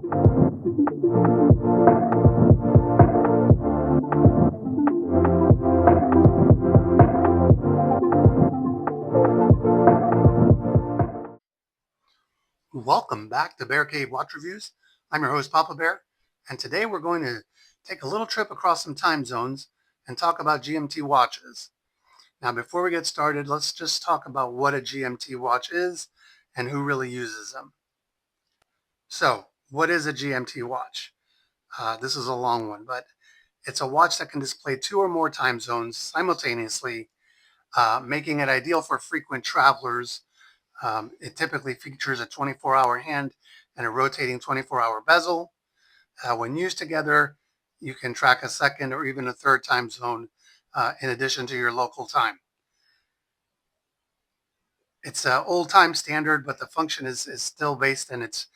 Welcome back to Bear Cave Watch Reviews. I'm your host, Papa Bear, and today we're going to take a little trip across some time zones and talk about GMT watches. Now, before we get started, let's just talk about what a GMT watch is and who really uses them. So, what is a GMT watch? This is a long one, but it's a watch that can display 2 or more time zones simultaneously, making it ideal for frequent travelers. It typically features a 24-hour hand and a rotating 24-hour bezel. When used together, you can track a second or even a third time zone in addition to your local time. It's an old time standard, but the function is still based, and it's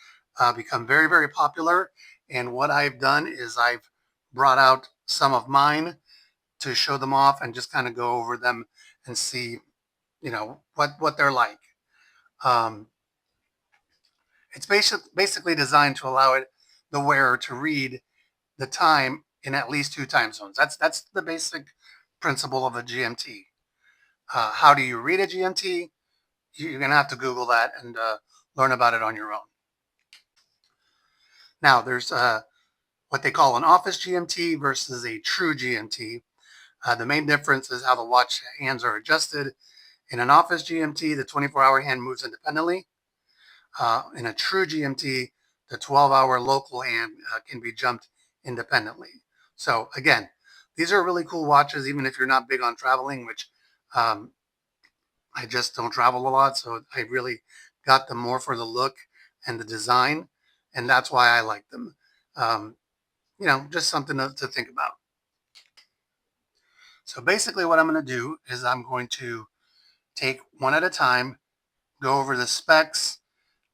become very, very popular. And what I've done is I've brought out some of mine to show them off and just kind of go over them and see, what they're like. It's basically designed to allow the wearer to read the time in at least 2 time zones. That's the basic principle of a GMT. How do you read a GMT? You're going to have to Google that and learn about it on your own. Now, there's what they call an office GMT versus a true GMT. The main difference is how the watch hands are adjusted. In an office GMT, the 24-hour hand moves independently. In a true GMT, the 12-hour local hand can be jumped independently. So again, these are really cool watches, even if you're not big on traveling, which I just don't travel a lot. So I really got them more for the look and the design. And that's why I like them. Just something to think about. So basically what I'm going to do is I'm going to take one at a time, go over the specs,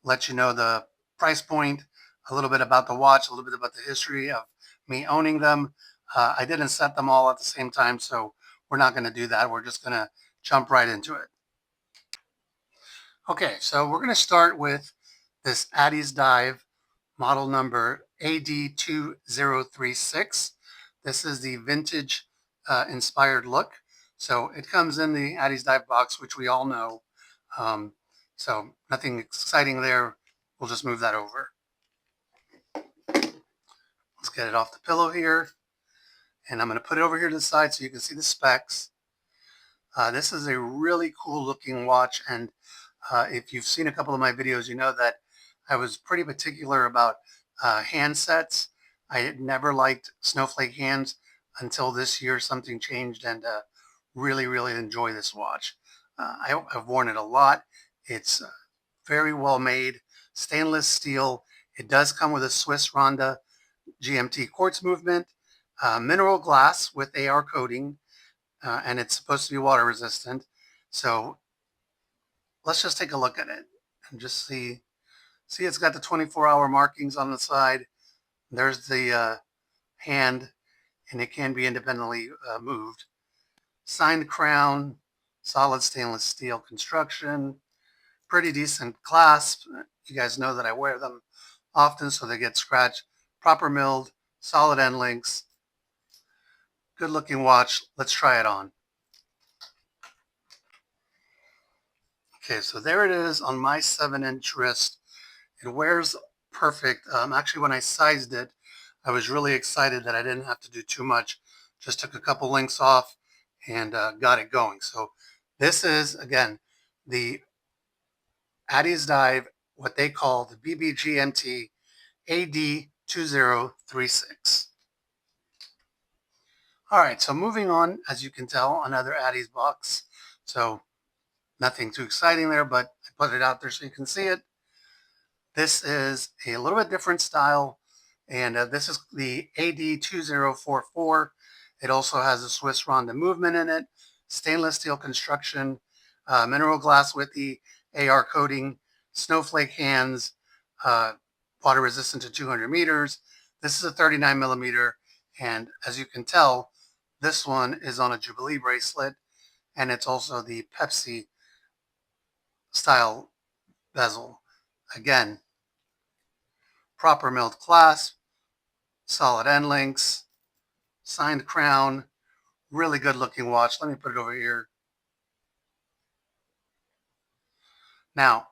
let you know the price point, a little bit about the watch, a little bit about the history of me owning them. I didn't set them all at the same time, so we're not going to do that. We're just going to jump right into it. Okay, so we're going to start with this Addiesdive model number AD2036. This is the vintage inspired look. So it comes in the Addiesdive box, which we all know. So nothing exciting there. We'll just move that over. Let's get it off the pillow here. And I'm going to put it over here to the side so you can see the specs. This is a really cool looking watch. And if you've seen a couple of my videos, you know that I was pretty particular about hand sets. I had never liked snowflake hands until this year. Something changed, and really, really enjoy this watch. I've worn it a lot. It's very well made, stainless steel. It does come with a Swiss Ronda GMT quartz movement, mineral glass with AR coating, and it's supposed to be water resistant. So let's just take a look at it and just see. See, it's got the 24-hour markings on the side. There's the hand, and it can be independently moved. Signed crown, solid stainless steel construction, pretty decent clasp. You guys know that I wear them often, so they get scratched. Proper milled, solid end links. Good looking watch. Let's try it on. Okay, so there it is on my 7-inch wrist. It wears perfect. Actually, when I sized it, I was really excited that I didn't have to do too much. Just took a couple links off and got it going. So this is, again, the Addiesdive, what they call the BBGMT AD2036. All right, so moving on, as you can tell, another Addies box. So nothing too exciting there, but I put it out there so you can see it. This is a little bit different style, and this is the AD2044. It also has a Swiss Ronda movement in it, stainless steel construction, mineral glass with the AR coating, snowflake hands, water resistant to 200 meters. This is a 39 millimeter, and as you can tell, this one is on a Jubilee bracelet, and it's also the Pepsi style bezel. Again, proper milled clasp, solid end links, signed crown, really good looking watch. Let me put it over here. Now,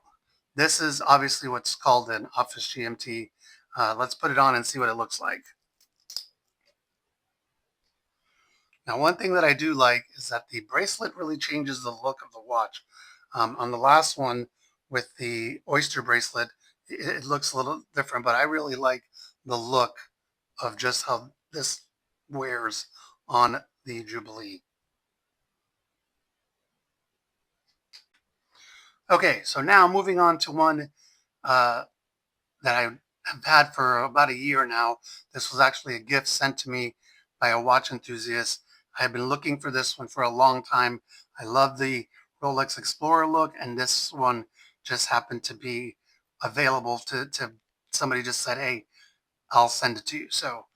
this is obviously what's called an office GMT. Let's put it on and see what it looks like. Now, one thing that I do like is that the bracelet really changes the look of the watch. On the last one with the oyster bracelet, it looks a little different, but I really like the look of just how this wears on the Jubilee. Okay, so now moving on to one that I have had for about a year now. This was actually a gift sent to me by a watch enthusiast. I have been looking for this one for a long time. I love the Rolex Explorer look, and this one just happened to be available to somebody just said, hey, I'll send it to you. So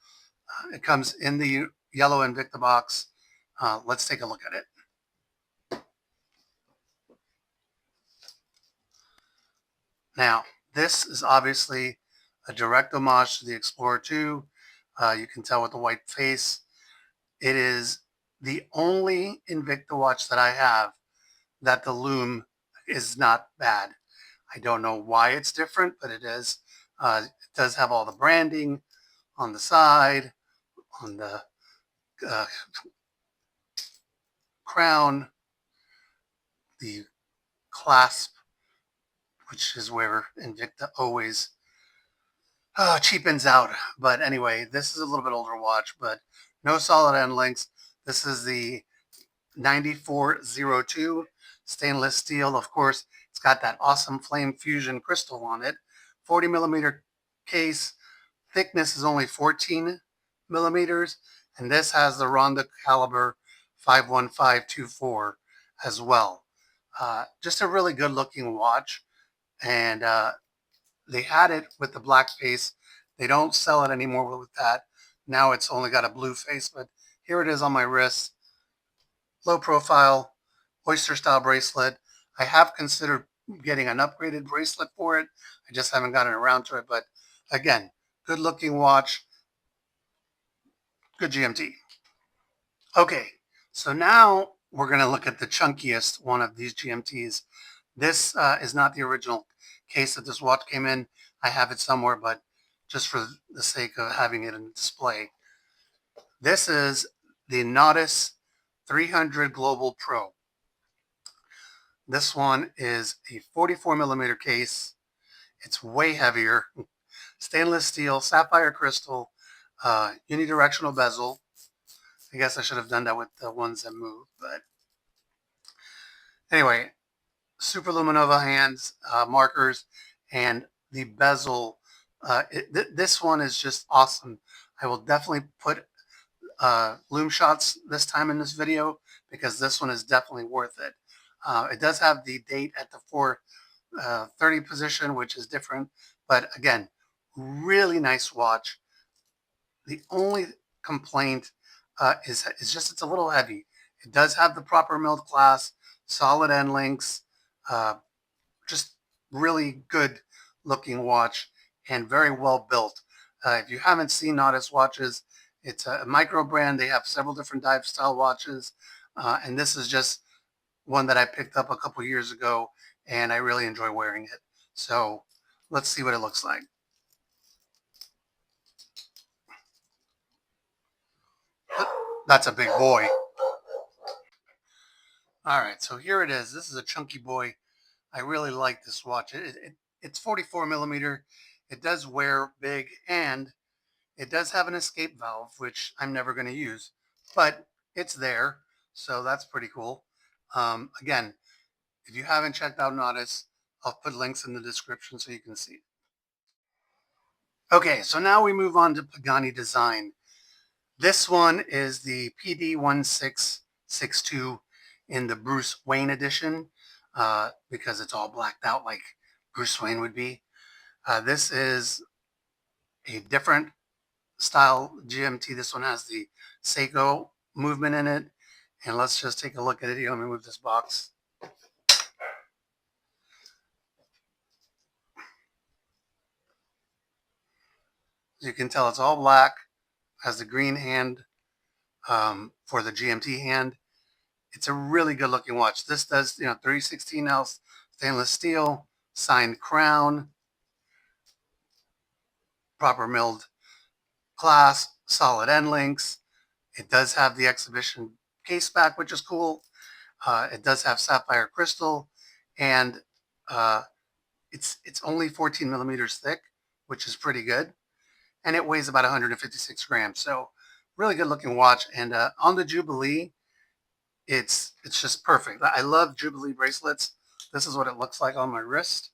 it comes in the yellow Invicta box. Let's take a look at it. Now, this is obviously a direct homage to the Explorer 2. You can tell with the white face. It is the only Invicta watch that I have that the lume is not bad. I don't know why it's different, but it is. It does have all the branding on the side, on the crown, the clasp, which is where Invicta always cheapens out. But anyway, this is a little bit older watch, but no solid end links. This is the 9402 stainless steel. Of course, it's got that awesome flame fusion crystal on it. 40 millimeter case. Thickness is only 14 millimeters. And this has the Ronda caliber 51524 as well. Just a really good looking watch. And they had it with the black face. They don't sell it anymore with that. Now it's only got a blue face, but here it is on my wrist. Low profile, oyster style bracelet. I have considered getting an upgraded bracelet for it. I just haven't gotten around to it, but again, good looking watch, good GMT. Okay, so now we're going to look at the chunkiest one of these GMTs. This is not the original case that this watch came in. I have it somewhere, but just for the sake of having it in display. This is the Nautis 300 Global Pro. This one is a 44 millimeter case. It's way heavier. Stainless steel, sapphire crystal, unidirectional bezel. I guess I should have done that with the ones that move, but anyway, Super Luminova hands, markers, and the bezel. This one is just awesome. I will definitely put loom shots this time in this video because this one is definitely worth it. It does have the date at the 4:30 position, which is different, but again, really nice watch. The only complaint is just it's a little heavy. It does have the proper milled glass, solid end links, just really good looking watch and very well built. If you haven't seen Nautis watches, it's a micro brand. They have several different dive style watches, and this is just one that I picked up a couple years ago, and I really enjoy wearing it. So let's see what it looks like. That's a big boy. All right, so here it is. This is a chunky boy. I really like this watch. It's 44 millimeter. It does wear big, and it does have an escape valve, which I'm never going to use, but it's there, so that's pretty cool. Again, if you haven't checked out Nautis, I'll put links in the description so you can see. Okay, so now we move on to Pagani Design. This one is the PD1662 in the Bruce Wayne edition because it's all blacked out like Bruce Wayne would be. This is a different style GMT. This one has the Seiko movement in it. And let's just take a look at it here. Let me move this box. As you can tell, it's all black, has the green hand for the GMT hand. It's a really good looking watch. This does, 316L stainless steel, signed crown, proper milled glass, solid end links. It does have the exhibition case back, which is cool. It does have sapphire crystal, and uh, it's only 14 millimeters thick, which is pretty good, and it weighs about 156 grams. So really good looking watch. And on the Jubilee, it's just perfect. I love Jubilee bracelets. This is what it looks like on my wrist.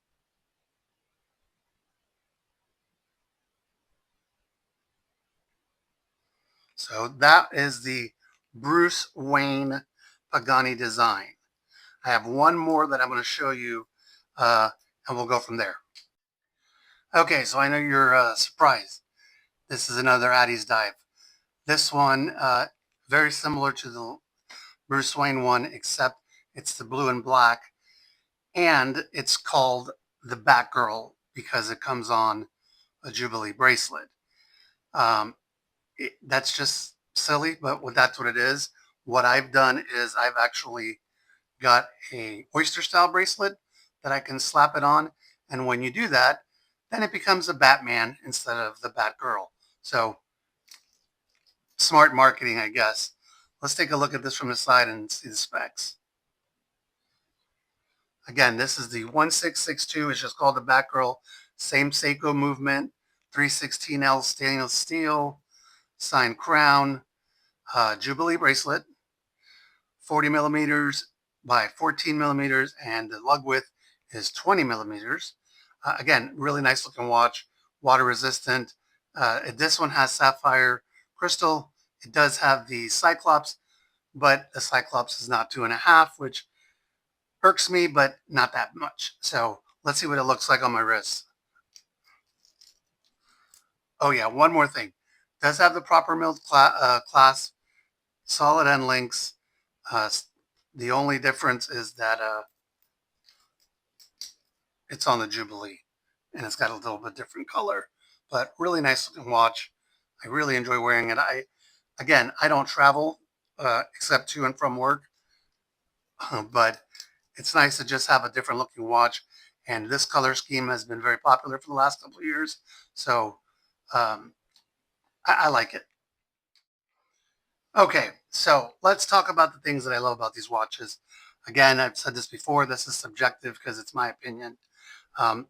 So that is the Bruce Wayne Pagani Design. I have one more that I'm going to show you, and we'll go from there. Okay, so I know you're surprised. This is another Addiesdive. This one, very similar to the Bruce Wayne one, except it's the blue and black, and it's called the Batgirl because it comes on a Jubilee bracelet. That's just silly, but that's what it is. What I've done is I've actually got a oyster style bracelet that I can slap it on, and when you do that, then it becomes a Batman instead of the Batgirl. So smart marketing, I guess. Let's take a look at this from the side and see the specs. Again, this is the 1662. It's just called the Batgirl. Same Seiko movement, 316L stainless steel, signed crown, Jubilee bracelet, 40 millimeters by 14 millimeters, and the lug width is 20 millimeters. Again, really nice looking watch, water resistant. This one has sapphire crystal. It does have the Cyclops, but the Cyclops is not 2.5, which irks me, but not that much. So let's see what it looks like on my wrist. Oh yeah, one more thing. It does have the proper milled clasp, solid end links. The only difference is that it's on the Jubilee, and it's got a little bit different color, but really nice looking watch. I really enjoy wearing it. I don't travel except to and from work, but it's nice to just have a different looking watch. And this color scheme has been very popular for the last couple of years, so um, I like it. Okay, so let's talk about the things that I love about these watches. Again, I've said this before, this is subjective because it's my opinion. Um,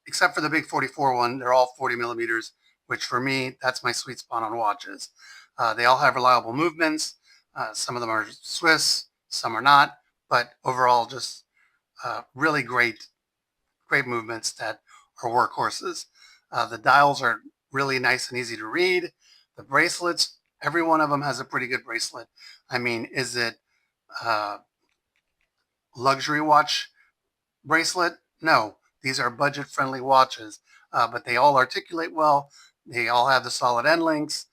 except for the big 44 one, they're all 40 millimeters, which for me, that's my sweet spot on watches. They all have reliable movements. Some of them are Swiss, some are not, but overall just really great movements that are workhorses. The dials are really nice and easy to read. The bracelets, every one of them has a pretty good bracelet. I mean, is it luxury watch bracelet? No, these are budget friendly watches, but they all articulate well. They all have the solid end links.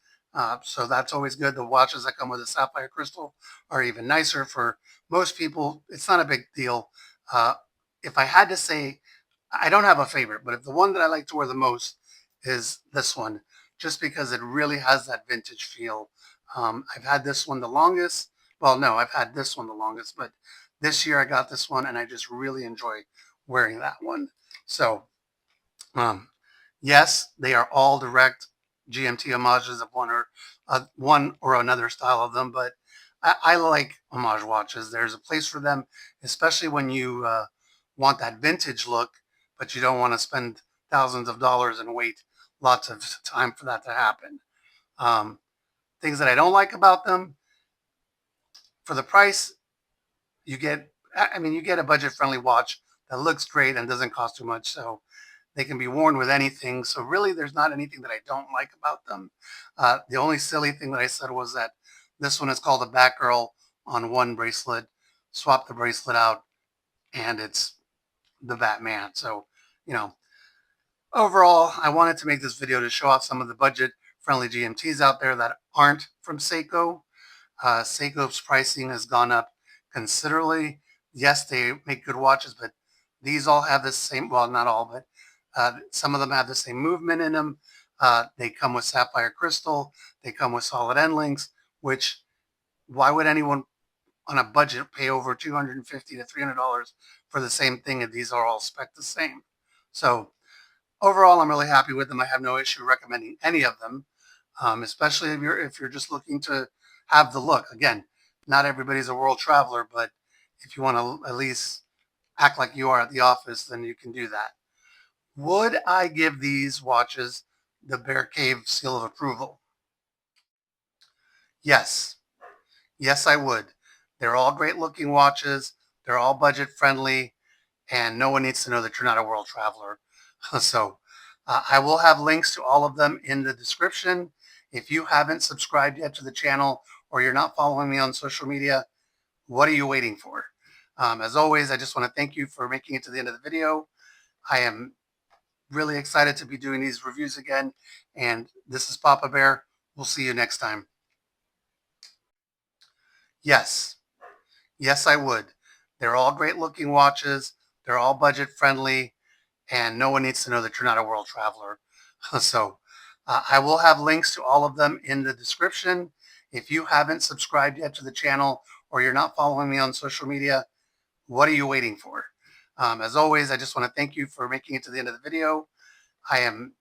So that's always good. The watches that come with a sapphire crystal are even nicer for most people. It's not a big deal. Uh, if I had to say, I don't have a favorite, but if the one that I like to wear the most is this one, just because it really has that vintage feel. I've had this one the longest. Well, no, I've had this one the longest, but this year I got this one and I just really enjoy wearing that one. So, um, yes, they are all direct GMT homages of one or another style of them, but I like homage watches. There's a place for them, especially when you want that vintage look, but you don't want to spend thousands of dollars and wait lots of time for that to happen. Um, things that I don't like about them, for the price, you get a budget friendly watch that looks great and doesn't cost too much. So they can be worn with anything. So really, there's not anything that I don't like about them. The only silly thing that I said was that this one is called a Batgirl on one bracelet. Swap the bracelet out, and it's the Batman. So, you know, overall, I wanted to make this video to show off some of the budget-friendly GMTs out there that aren't from Seiko. Seiko's pricing has gone up considerably. Yes, they make good watches, but these all have the same, well, not all, but some of them have the same movement in them. They come with sapphire crystal. They come with solid end links, which why would anyone on a budget pay over $250 to $300 for the same thing? And these are all spec the same. So overall, I'm really happy with them. I have no issue recommending any of them, especially if you're just looking to have the look. Again, not everybody's a world traveler, but if you want to at least act like you are at the office, then you can do that. Would I give these watches the Bear Cave seal of approval? Yes. Yes, I would. They're all great looking watches. They're all budget friendly, and no one needs to know that you're not a world traveler. So I will have links to all of them in the description. If you haven't subscribed yet to the channel or you're not following me on social media, what are you waiting for? As always, I just want to thank you for making it to the end of the video. I am really excited to be doing these reviews again. And this is Papa Bear. We'll see you next time. Yes. Yes, I would. They're all great looking watches. They're all budget friendly, and no one needs to know that you're not a world traveler. So I will have links to all of them in the description. If you haven't subscribed yet to the channel or you're not following me on social media, what are you waiting for? As always, I just want to thank you for making it to the end of the video. I am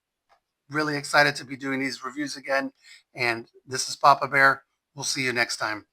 really excited to be doing these reviews again. And this is Papa Bear. We'll see you next time.